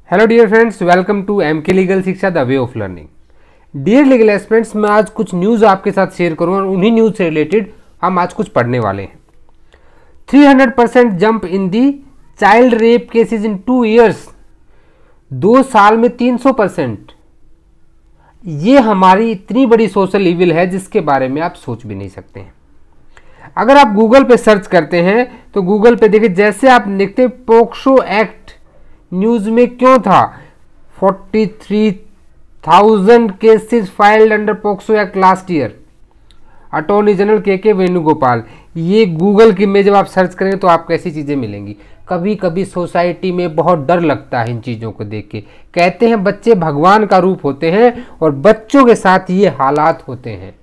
Hello dear friends, welcome to MK legal Shiksha the way of learning. Dear legal aspirants, मैं आज कुछ news आपके साथ शेयर करूंगा और उन्हीं न्यूज़ से रिलेटेड हम आज कुछ पढ़ने वाले हैं। 300% jump in the child rape cases in 2 years, 2 साल में 300%। ये हमारी इतनी बड़ी सोशल इविल है जिसके बारे में आप सोच भी नहीं सकते हैं। अगर आप गूगल पे सर्च करते हैं तो गूगल पे देखिए, जैसे आप लिखते पोक्सो एक्ट न्यूज में क्यों था, 43,000 cases filed under POCSO act last year, attorney general के वेणुगोपाल। ये गूगल की में जब आप सर्च करेंगे तो आपको ऐसी चीज़ें मिलेंगी। कभी कभी सोसाइटी में बहुत डर लगता है इन चीज़ों को देख के। कहते हैं बच्चे भगवान का रूप होते हैं और बच्चों के साथ ये हालात होते हैं।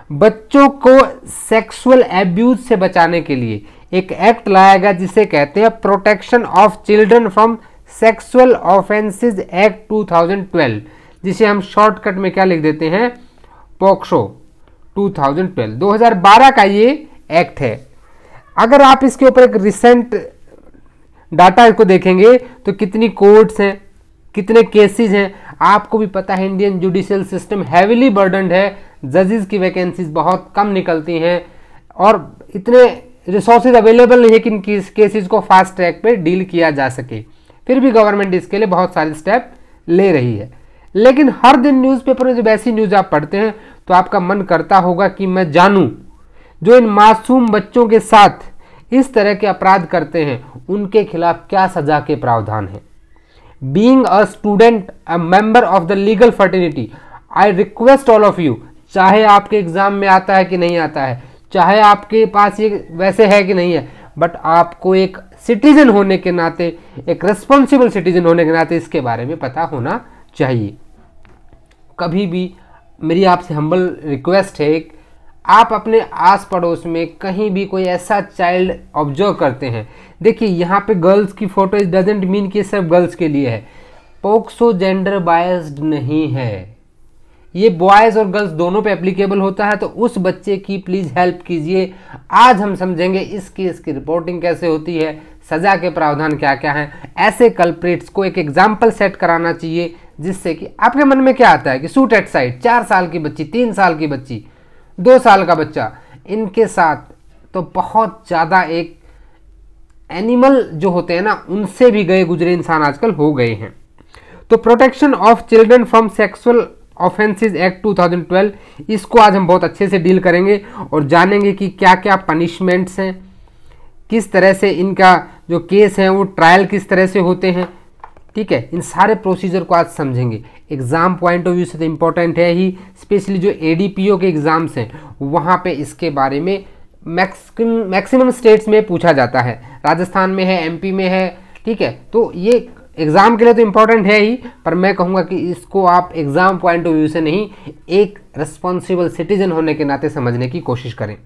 बच्चों को सेक्सुअल एब्यूज से बचाने के लिए एक एक्ट लाया गया जिसे कहते हैं protection of children from sexual offences act 2012, जिसे हम शॉर्टकट में क्या लिख देते हैं, पोक्सो 2012। 2012 का ये एक्ट है। अगर आप इसके ऊपर एक रिसेंट डाटा को देखेंगे तो कितनी कोर्ट्स हैं, कितने केसेस हैं, आपको भी पता है Indian judicial system heavily burdened है। जजेस की वैकेंसीज बहुत कम निकलती हैं और इतने रिसोर्सेज अवेलेबल नहीं है कि इन केसेस को फास्ट ट्रैक पे डील किया जा सके। फिर भी गवर्नमेंट इसके लिए बहुत सारे स्टेप ले रही है। लेकिन हर दिन न्यूज़पेपर में जब ऐसी न्यूज़ आप पढ़ते हैं तो आपका मन करता होगा कि मैं जानूं जो इन मासूम बच्चों के साथ इस तरह के अपराध करते हैं उनके खिलाफ क्या सजा के प्रावधान है। Being a student, a member of the legal fraternity, I request all of you, चाहे आपके एग्जाम में आता है कि नहीं आता है, चाहे आपके पास ये वैसे है कि नहीं है, बट आपको एक सिटीजन होने के नाते, एक रिस्पॉन्सिबल सिटीजन होने के नाते इसके बारे में पता होना चाहिए। कभी भी मेरी आपसे हम्बल रिक्वेस्ट है, आप अपने आस पड़ोस में कहीं भी कोई ऐसा चाइल्ड ऑब्जर्व करते हैं, देखिए यहाँ पे गर्ल्स की फोटो, इट डजंट मीन कि सिर्फ गर्ल्स के लिए है। पोक्सो जेंडर बायस्ड नहीं है, ये बॉयज़ और गर्ल्स दोनों पे एप्लीकेबल होता है। तो उस बच्चे की प्लीज़ हेल्प कीजिए। आज हम समझेंगे इस केस की रिपोर्टिंग कैसे होती है, सज़ा के प्रावधान क्या क्या हैं। ऐसे कल्प्रिट्स को एक एग्जाम्पल सेट कराना चाहिए जिससे कि आपके मन में क्या आता है कि शूट एट साइड, 4 साल की बच्ची, 3 साल की बच्ची, 2 साल का बच्चा, इनके साथ तो बहुत ज़्यादा एक एनिमल जो होते हैं ना, उनसे भी गए गुजरे इंसान आजकल हो गए हैं। तो protection of children from sexual offences act 2012, इसको आज हम बहुत अच्छे से डील करेंगे और जानेंगे कि क्या क्या पनिशमेंट्स हैं, किस तरह से इनका जो केस है वो ट्रायल किस तरह से होते हैं। ठीक है, इन सारे प्रोसीजर को आज समझेंगे। एग्जाम पॉइंट ऑफ व्यू से तो इम्पोर्टेंट है ही, स्पेशली जो एडीपीओ के एग्जाम्स हैं वहाँ पे इसके बारे में मैक्सिमम स्टेट्स में पूछा जाता है। राजस्थान में है, एमपी में है, ठीक है। तो ये एग्जाम के लिए तो इम्पोर्टेंट है ही, पर मैं कहूँगा कि इसको आप एग्जाम पॉइंट ऑफ व्यू से नहीं, एक रिस्पॉन्सिबल सिटीजन होने के नाते समझने की कोशिश करें।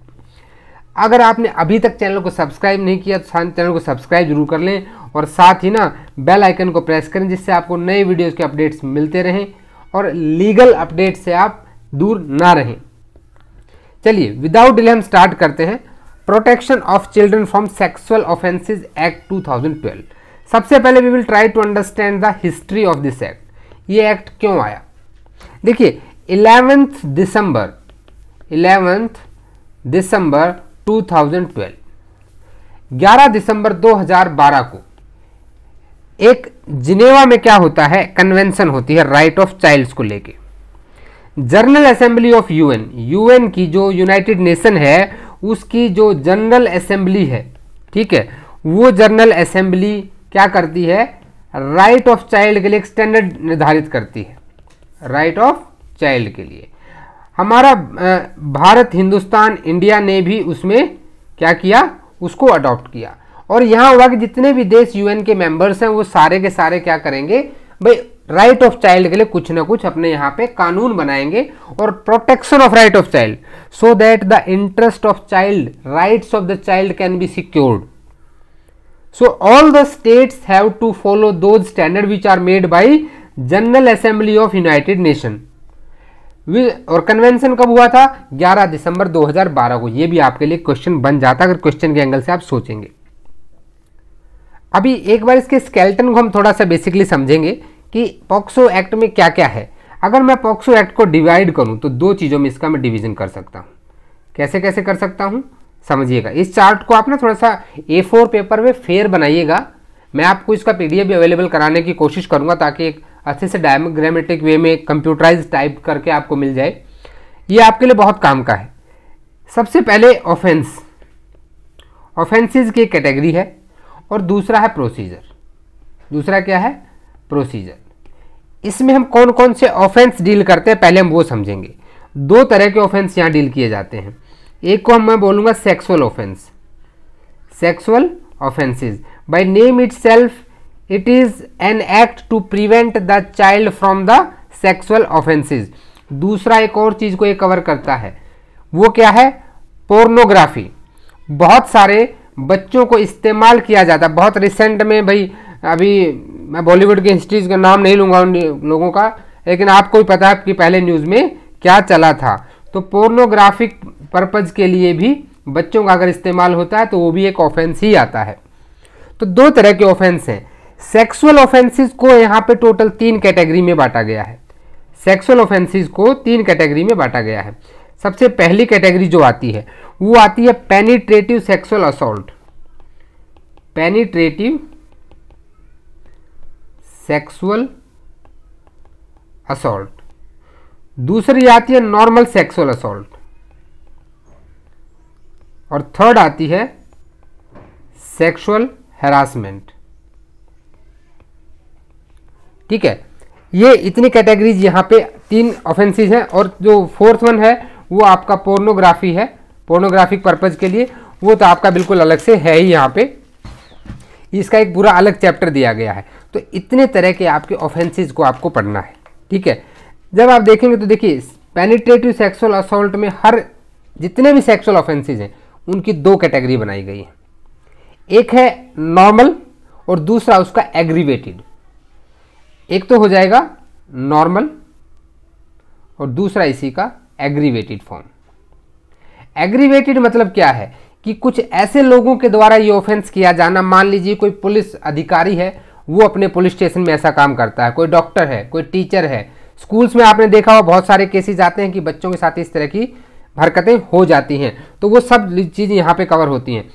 अगर आपने अभी तक चैनल को सब्सक्राइब नहीं किया तो चैनल को सब्सक्राइब जरूर कर लें और साथ ही ना बेल आइकन को प्रेस करें जिससे आपको नए वीडियोज़ के अपडेट्स मिलते रहें और लीगल अपडेट से आप दूर ना रहें। चलिए विदाउट डिले हम स्टार्ट करते हैं। Protection of children from sexual offences act 2012। सबसे पहले we will try to understand the history of this act. ये एक्ट क्यों आया, देखिए 11 दिसंबर 2012, 11 दिसंबर 2012 को एक जिनेवा में क्या होता है, कन्वेंशन होती है राइट ऑफ चाइल्ड्स को लेके। जनरल असेंबली ऑफ यूएन की जो यूनाइटेड नेशन है उसकी जो जनरल असेंबली है, ठीक है, वो जनरल असेंबली क्या करती है, राइट ऑफ चाइल्ड के लिए एक स्टैंडर्ड निर्धारित करती है। राइट ऑफ चाइल्ड के लिए हमारा भारत, हिंदुस्तान, इंडिया ने भी उसमें क्या किया, उसको अडॉप्ट किया। और यहाँ हुआ कि जितने भी देश यूएन के मेंबर्स हैं वो सारे के सारे क्या करेंगे भाई, राइट ऑफ चाइल्ड के लिए कुछ ना कुछ अपने यहाँ पे कानून बनाएंगे और protection of right of child, so that the interest of child, rights of the child can be secured. So all the states have to follow those standards which are made by General Assembly of United Nation। और convention कब हुआ था, 11 दिसंबर 2012 को। ये भी आपके लिए question बन जाता अगर क्वेश्चन के एंगल से आप सोचेंगे। अभी एक बार इसके स्केलेटन को हम थोड़ा सा बेसिकली समझेंगे कि पॉक्सो एक्ट में क्या क्या है। अगर मैं पॉक्सो एक्ट को डिवाइड करूं तो दो चीज़ों में इसका मैं डिवीजन कर सकता हूं। कैसे कैसे कर सकता हूं समझिएगा। इस चार्ट को आप ना थोड़ा सा A4 पेपर में फेयर बनाइएगा। मैं आपको इसका PDF भी अवेलेबल कराने की कोशिश करूंगा ताकि एक अच्छे से डायग्रामेटिक वे में कंप्यूटराइज टाइप करके आपको मिल जाए। ये आपके लिए बहुत काम का है। सबसे पहले ऑफेंस, ऑफेंसेस की कैटेगरी है और दूसरा है प्रोसीजर। दूसरा क्या है? प्रोसीजर। इसमें हम कौन कौन से ऑफेंस डील करते हैं पहले हम वो समझेंगे। दो तरह के ऑफेंस यहाँ डील किए जाते हैं। एक को मैं बोलूँगा sexual offence. Sexual offences by name itself it is an act to prevent the child from the sexual offences. दूसरा एक और चीज़ को ये कवर करता है, वो क्या है? पोर्नोग्राफी। बहुत सारे बच्चों को इस्तेमाल किया जाता है। बहुत रिसेंट में भाई, अभी मैं बॉलीवुड की हिस्ट्रीज का नाम नहीं लूँगा उन लोगों का, लेकिन आपको भी पता है कि पहले न्यूज़ में क्या चला था। तो पोर्नोग्राफिक पर्पज़ के लिए भी बच्चों का अगर इस्तेमाल होता है तो वो भी एक ऑफेंस ही आता है। तो दो तरह के ऑफेंस हैं। सेक्सुअल ऑफेंसेस को यहाँ पे टोटल 3 कैटेगरी में बांटा गया है। सेक्सुअल ऑफेंसेस को 3 कैटेगरी में बांटा गया है। सबसे पहली कैटेगरी जो आती है वो आती है penetrative sexual assault. Penetrative sexual assault. दूसरी आती है नॉर्मल सेक्सुअल असॉल्ट और थर्ड आती है सेक्सुअल हैरासमेंट। ठीक है, ये इतनी कैटेगरीज यहाँ पे 3 ऑफेंसेस हैं और जो फोर्थ वन है वो आपका पोर्नोग्राफी है। पोर्नोग्राफिक पर्पज के लिए वो तो आपका बिल्कुल अलग से है ही। यहाँ पे इसका एक पूरा अलग चैप्टर दिया गया है। तो इतने तरह के आपके ऑफेंसेस को आपको पढ़ना है। ठीक है, जब आप देखेंगे तो देखिए पेनिट्रेटिव सेक्सुअल असॉल्ट में हर जितने भी सेक्सुअल ऑफेंसेस हैं उनकी 2 कैटेगरी बनाई गई है। एक है नॉर्मल और दूसरा उसका एग्रीवेटेड। एक तो हो जाएगा नॉर्मल और दूसरा इसी का एग्रीवेटेड फॉर्म। एग्रीवेटेड मतलब क्या है कि कुछ ऐसे लोगों के द्वारा ये ऑफेंस किया जाना। मान लीजिए कोई पुलिस अधिकारी है, वो अपने पुलिस स्टेशन में ऐसा काम करता है, कोई डॉक्टर है, कोई टीचर है। स्कूल्स में आपने देखा हुआ बहुत सारे केसेस आते हैं कि बच्चों के साथ इस तरह की हरकतें हो जाती हैं, तो वो सब चीज़ें यहाँ पे कवर होती हैं।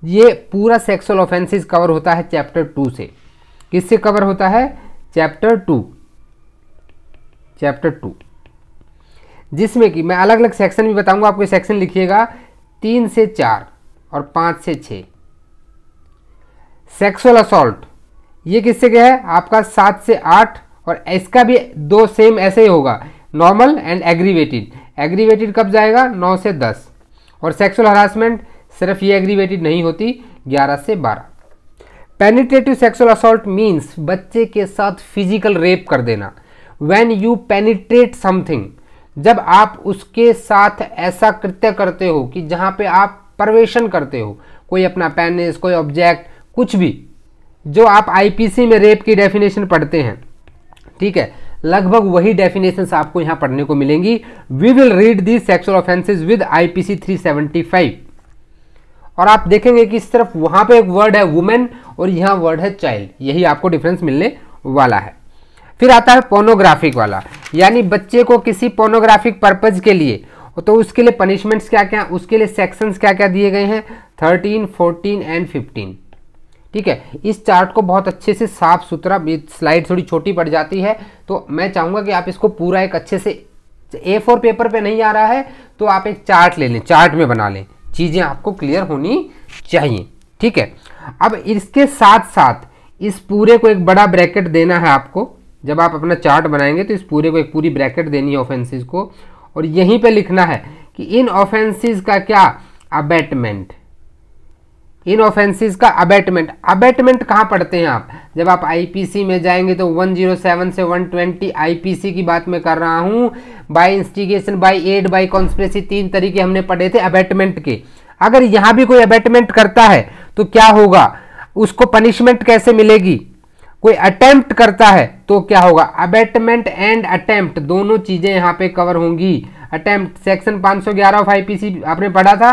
ये पूरा सेक्सुअल ऑफेंसेस कवर होता है चैप्टर 2 से। किससे कवर होता है? चैप्टर 2। चैप्टर 2 जिसमें कि मैं अलग अलग सेक्शन भी बताऊंगा, आपको सेक्शन लिखिएगा 3 से 4 और 5 से 6। सेक्सुअल असॉल्ट ये किससे क्या है? आपका 7 से 8 और इसका भी 2 सेम ऐसे ही होगा, नॉर्मल एंड एग्रीवेटेड। एग्रीवेटेड कब जाएगा? 9 से 10। और सेक्सुअल हरासमेंट सिर्फ ये एग्रीवेटेड नहीं होती, 11 से 12। पेनिट्रेटिव सेक्सुअल असॉल्ट मीन्स बच्चे के साथ फिजिकल रेप कर देना। व्हेन यू पेनिट्रेट समथिंग, जब आप उसके साथ ऐसा कृत्य करते हो कि जहाँ पे आप प्रवेशन करते हो, कोई अपना पेनिस, कोई ऑब्जेक्ट, कुछ भी, जो आप IPC में रेप की डेफिनेशन पढ़ते हैं। ठीक है, लगभग वही डेफिनेशंस आपको यहाँ पढ़ने को मिलेंगी। We will read the sexual offences with IPC 375 और आप देखेंगे कि सिर्फ वहाँ पे एक वर्ड है वुमेन और यहाँ वर्ड है चाइल्ड, यही आपको डिफरेंस मिलने वाला है। फिर आता है पोर्नोग्राफिक वाला, यानी बच्चे को किसी पोर्नोग्राफिक पर्पज के लिए, तो उसके लिए पनिशमेंट्स क्या क्या, उसके लिए सेक्शंस क्या क्या दिए गए हैं, 13, 14 एंड 15। ठीक है, इस चार्ट को बहुत अच्छे से साफ सुथरा, स्लाइड थोड़ी छोटी पड़ जाती है तो मैं चाहूँगा कि आप इसको पूरा एक अच्छे से, A4 पेपर पे नहीं आ रहा है तो आप एक चार्ट ले लें, चार्ट में बना लें, चीज़ें आपको क्लियर होनी चाहिए। ठीक है, अब इसके साथ साथ इस पूरे को एक बड़ा ब्रैकेट देना है आपको। जब आप अपना चार्ट बनाएंगे तो इस पूरे को एक पूरी ब्रैकेट देनी है ऑफेंसेस को, और यहीं पे लिखना है कि इन ऑफेंसेस का क्या अबेटमेंट। इन ऑफेंसेस का अबेटमेंट, अबेटमेंट कहाँ पढ़ते हैं आप? जब आप IPC में जाएंगे तो 107 से 120 IPC की बात मैं कर रहा हूँ। By instigation, by aid, by conspiracy, 3 तरीके हमने पढ़े थे अबेटमेंट के। अगर यहाँ भी कोई अबेटमेंट करता है तो क्या होगा, उसको पनिशमेंट कैसे मिलेगी? कोई अटेम्प्ट करता है तो क्या होगा? अबेटमेंट एंड अटेम्प्ट दोनों चीजें यहाँ पे कवर होंगी। अटेम्प्ट सेक्शन 511 ऑफ IPC आपने पढ़ा था,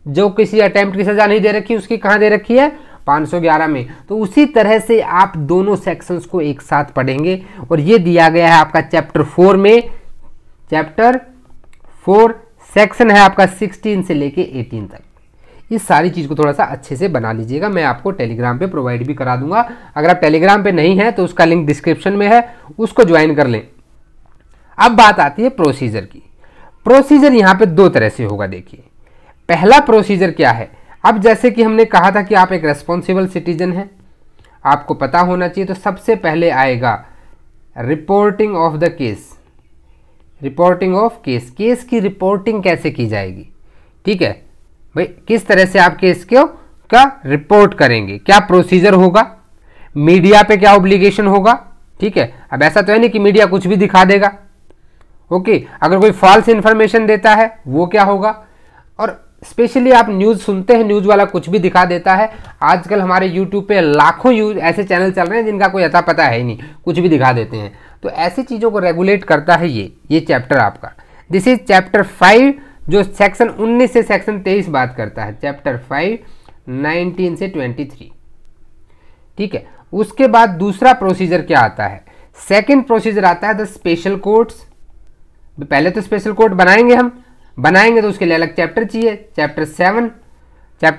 जो किसी अटेम्प्ट की सजा नहीं दे रखी उसकी कहाँ दे रखी है? 511 में। तो उसी तरह से आप दोनों सेक्शंस को एक साथ पढ़ेंगे। और ये दिया गया है आपका चैप्टर 4 में, चैप्टर 4 सेक्शन है आपका 16 से लेके 18 तक। इस सारी चीज़ को थोड़ा सा अच्छे से बना लीजिएगा, मैं आपको टेलीग्राम पे प्रोवाइड भी करा दूंगा। अगर आप टेलीग्राम पे नहीं हैं तो उसका लिंक डिस्क्रिप्शन में है, उसको ज्वाइन कर लें। अब बात आती है प्रोसीजर की। प्रोसीजर यहाँ पे दो तरह से होगा। देखिए पहला प्रोसीजर क्या है, अब जैसे कि हमने कहा था कि आप एक रेस्पॉन्सिबल सिटीजन हैं, आपको पता होना चाहिए। तो सबसे पहले आएगा reporting of the case. Reporting of case, case की रिपोर्टिंग कैसे की जाएगी, ठीक है भाई, किस तरह से आप केस का रिपोर्ट करेंगे, क्या प्रोसीजर होगा, मीडिया पे क्या ऑब्लिगेशन होगा, ठीक है। अब ऐसा तो है नहीं कि मीडिया कुछ भी दिखा देगा, ओके। अगर कोई फॉल्स इंफॉर्मेशन देता है वो क्या होगा, और स्पेशली आप न्यूज़ सुनते हैं, न्यूज़ वाला कुछ भी दिखा देता है। आजकल हमारे यूट्यूब पे लाखों ऐसे चैनल चल रहे हैं जिनका कोई अता पता है ही नहीं, कुछ भी दिखा देते हैं। तो ऐसी चीज़ों को रेगुलेट करता है ये चैप्टर आपका। दिस इज चैप्टर 5 जो सेक्शन 19 से सेक्शन 23 बात करता है। चैप्टर 5 19 से 23, ठीक है। उसके बाद दूसरा प्रोसीजर क्या आता है, सेकंड प्रोसीजर आता है द स्पेशल कोर्ट्स। पहले तो स्पेशल कोर्ट बनाएंगे तो उसके लिए अलग चैप्टर चाहिए। चैप्टर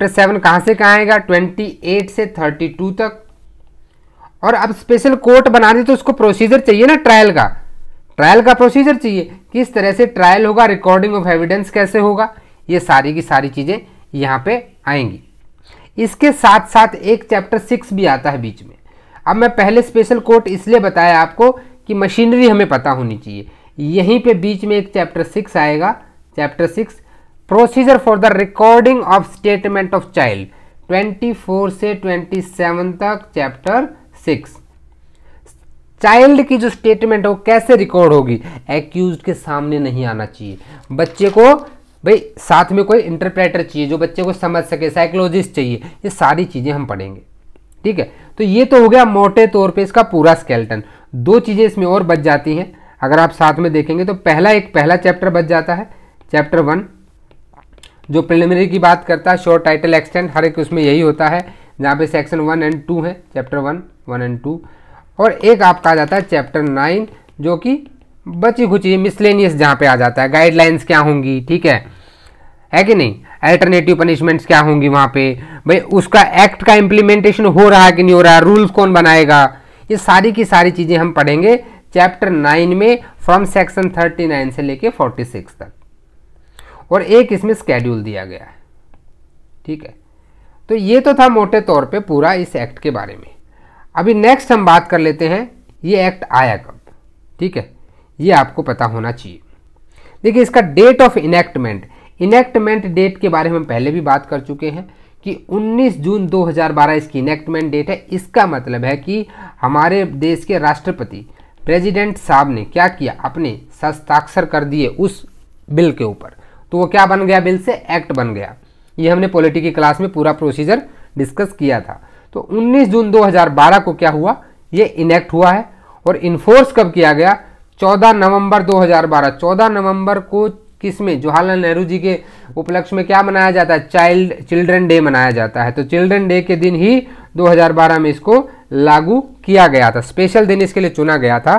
7 कहाँ से कहाँ आएगा, 28 से 32 तक। और अब स्पेशल कोर्ट बना दी तो उसको प्रोसीजर चाहिए ना, ट्रायल का प्रोसीजर चाहिए, किस तरह से ट्रायल होगा, रिकॉर्डिंग ऑफ एविडेंस कैसे होगा, ये सारी की सारी चीज़ें यहाँ पे आएंगी। इसके साथ साथ एक चैप्टर 6 भी आता है बीच में। अब मैं पहले स्पेशल कोर्ट इसलिए बताया आपको कि मशीनरी हमें पता होनी चाहिए। यहीं पे बीच में एक चैप्टर 6 आएगा, chapter 6 procedure for the recording of statement of child, 24 से 27 तक चैप्टर 6। चाइल्ड की जो स्टेटमेंट है वो कैसे रिकॉर्ड होगी, एक्यूज्ड के सामने नहीं आना चाहिए, बच्चे को भाई साथ में कोई इंटरप्रेटर चाहिए जो बच्चे को समझ सके, साइकोलॉजिस्ट चाहिए, ये सारी चीज़ें हम पढ़ेंगे, ठीक है। तो ये तो हो गया मोटे तौर पे इसका पूरा स्केलेटन। दो चीज़ें इसमें और बच जाती हैं अगर आप साथ में देखेंगे तो पहला चैप्टर बच जाता है, चैप्टर 1 जो प्रिलिमिनरी की बात करता है, शॉर्ट टाइटल एक्सटेंड, हर एक उसमें यही होता है, जहाँ पे सेक्शन 1 एंड 2 है, चैप्टर 1 एंड 2। और एक आपका आ जाता है चैप्टर 9 जो कि बची खुची मिसलेनियस, जहाँ पे आ जाता है गाइडलाइंस क्या होंगी, ठीक है कि नहीं, अल्टरनेटिव पनिशमेंट्स क्या होंगी वहाँ पे, भाई उसका एक्ट का इम्प्लीमेंटेशन हो रहा है कि नहीं हो रहा है, रूल्स कौन बनाएगा, ये सारी की सारी चीज़ें हम पढ़ेंगे चैप्टर 9 में, फ्रॉम सेक्शन 39 से लेके 46 तक। और एक इसमें स्केड्यूल दिया गया है, ठीक है। तो ये तो था मोटे तौर पे पूरा इस एक्ट के बारे में। अभी नेक्स्ट हम बात कर लेते हैं ये एक्ट आया कब, ठीक है, ये आपको पता होना चाहिए। देखिए इसका डेट ऑफ इनेक्टमेंट डेट के बारे में हम पहले भी बात कर चुके हैं कि 19 जून 2012 इसकी इनेक्टमेंट डेट है। इसका मतलब है कि हमारे देश के राष्ट्रपति प्रेसिडेंट साहब ने क्या किया, अपने हस्ताक्षर कर दिए उस बिल के ऊपर, तो वो क्या बन गया, बिल से एक्ट बन गया। ये हमने पॉलिटी की क्लास में पूरा प्रोसीजर डिस्कस किया था। तो 19 जून 2012 को क्या हुआ, ये इनेक्ट हुआ है। और इन्फोर्स कब किया गया, 14 नवंबर 2012। 14 नवंबर को किसमें, जवाहरलाल नेहरू जी के उपलक्ष्य में क्या मनाया जाता है, चिल्ड्रन डे मनाया जाता है। तो चिल्ड्रन डे के दिन ही 2012 में इसको लागू किया गया था, स्पेशल दिन इसके लिए चुना गया था।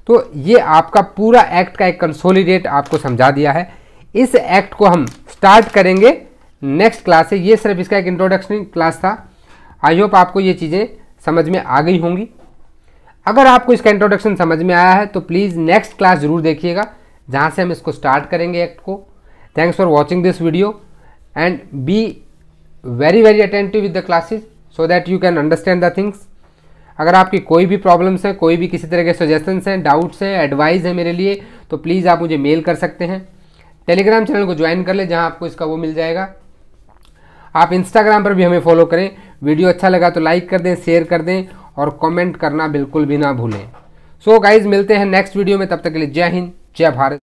तो ये आपका पूरा एक्ट का एक कंसोलिडेट आपको समझा दिया है। इस एक्ट को हम स्टार्ट करेंगे नेक्स्ट क्लास से। ये सिर्फ इसका एक इंट्रोडक्शन क्लास था। आई होप आपको ये चीज़ें समझ में आ गई होंगी। अगर आपको इसका इंट्रोडक्शन समझ में आया है तो प्लीज़ नेक्स्ट क्लास जरूर देखिएगा, जहाँ से हम इसको स्टार्ट करेंगे एक्ट को। Thanks for watching this video and be very attentive with the classes so that you can understand the things. अगर आपकी कोई भी प्रॉब्लम्स हैं, कोई भी किसी तरह के सजेशंस हैं, डाउट्स हैं, एडवाइस है मेरे लिए, तो प्लीज़ आप मुझे मेल कर सकते हैं। टेलीग्राम चैनल को ज्वाइन कर ले, जहाँ आपको इसका वो मिल जाएगा। आप इंस्टाग्राम पर भी हमें फॉलो करें। वीडियो अच्छा लगा तो लाइक कर दें, शेयर कर दें और कमेंट करना बिल्कुल भी ना भूलें। सो गाइज मिलते हैं नेक्स्ट वीडियो में, तब तक के लिए जय हिंद, जय भारत।